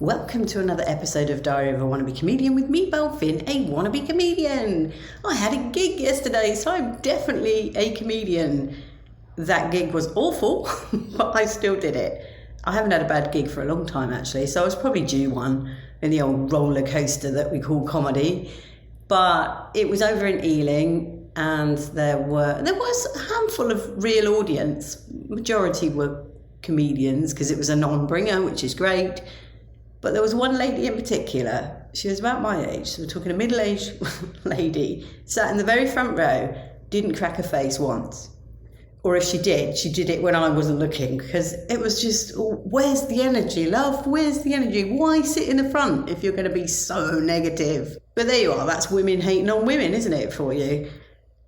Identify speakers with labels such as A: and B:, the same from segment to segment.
A: Welcome to another episode of Diary of a Wannabe Comedian with me, Belle, a wannabe comedian. I had a gig yesterday, so I'm definitely a comedian. That gig was awful, but I still did it. I haven't had a bad gig for a long time, actually, so I was probably due one in the old roller coaster that we call comedy. But it was over in Ealing, and there was a handful of real audience. Majority were comedians because it was a non-bringer, which is great. But there was one lady in particular, she was about my age, so we're talking a middle-aged lady, sat in the very front row, didn't crack a face once. Or if she did it when I wasn't looking, because it was just, where's the energy, love? Where's the energy? Why sit in the front if you're going to be so negative? But there you are, that's women hating on women, isn't it, for you?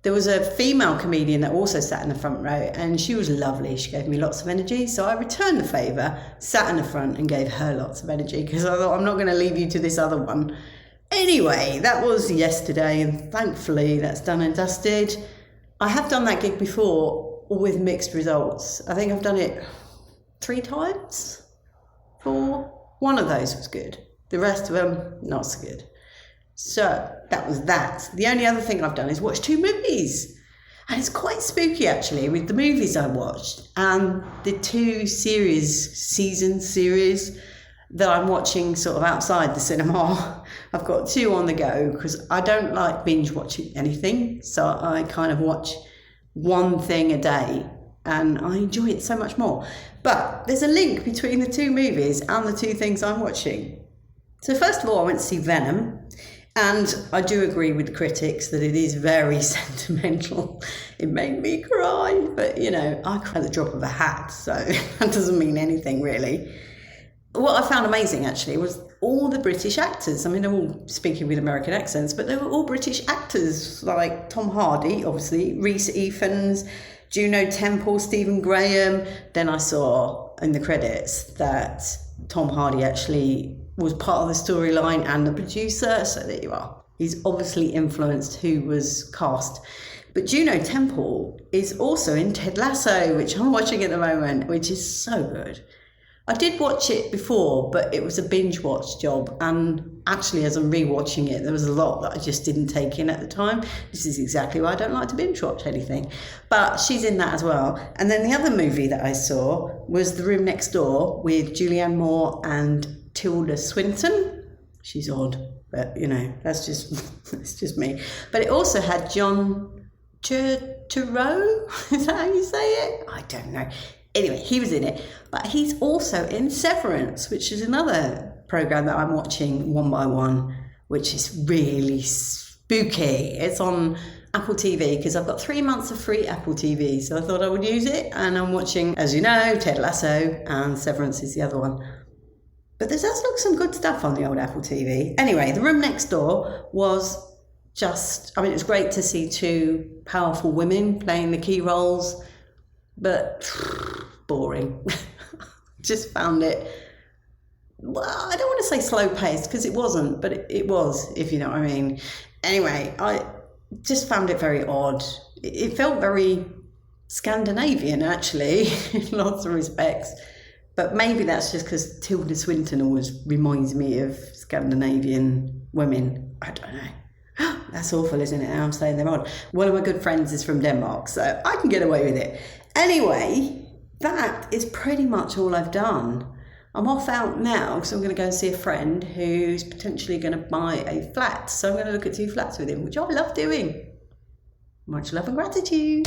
A: There was a female comedian that also sat in the front row, and she was lovely. She gave me lots of energy, so I returned the favour, sat in the front and gave her lots of energy, because I thought, I'm not going to leave you to this other one. Anyway, that was yesterday, and thankfully that's done and dusted. I have done that gig before with mixed results. I think I've done it 3 times. 4. One of those was good. The rest of them, not so good. So that was that. The only other thing I've done is watch 2 movies. And it's quite spooky, actually, with the movies I watched and the 2 season series that I'm watching sort of outside the cinema. I've got 2 on the go because I don't like binge watching anything. So I kind of watch one thing a day and I enjoy it so much more. But there's a link between the 2 movies and the 2 things I'm watching. So first of all, I went to see Venom. And I do agree with the critics that it is very sentimental. It made me cry, but I cry at the drop of a hat, so that doesn't mean anything really. What I found amazing actually was all the British actors. I mean, they're all speaking with American accents, but they were all British actors, like Tom Hardy, obviously, Rhys Ifans, Juno Temple, Stephen Graham. Then I saw in the credits that Tom Hardy actually was part of the storyline and the producer, so there you are. He's obviously influenced who was cast. But Juno Temple is also in Ted Lasso, which I'm watching at the moment, which is so good. I did watch it before, but it was a binge watch job, and actually as I'm rewatching it, there was a lot that I just didn't take in at the time. This is exactly why I don't like to binge watch anything. But she's in that as well. And then the other movie that I saw was The Room Next Door with Julianne Moore and Tilda Swinton. She's odd, but that's just me. But it also had John Turturro, is that how you say it? I don't know. Anyway, he was in it, but he's also in Severance, which is another program that I'm watching one by one, which is really spooky. It's on Apple TV because I've got 3 months of free Apple TV, so I thought I would use it, and I'm watching, as you know, Ted Lasso, and Severance is the other one. But there's also some good stuff on the old Apple TV. Anyway, The Room Next Door was just, it was great to see 2 powerful women playing the key roles, but boring. Just found it, well, I don't want to say slow paced because it wasn't, but it was, if you know what I mean. Anyway, I just found it very odd. It felt very Scandinavian, actually, in lots of respects. But maybe that's just because Tilda Swinton always reminds me of Scandinavian women. I don't know. That's awful, isn't it? I'm saying they're odd. One of my good friends is from Denmark, so I can get away with it. Anyway, that is pretty much all I've done. I'm off out now because I'm going to go and see a friend who's potentially going to buy a flat. So I'm going to look at 2 flats with him, which I love doing. Much love and gratitude.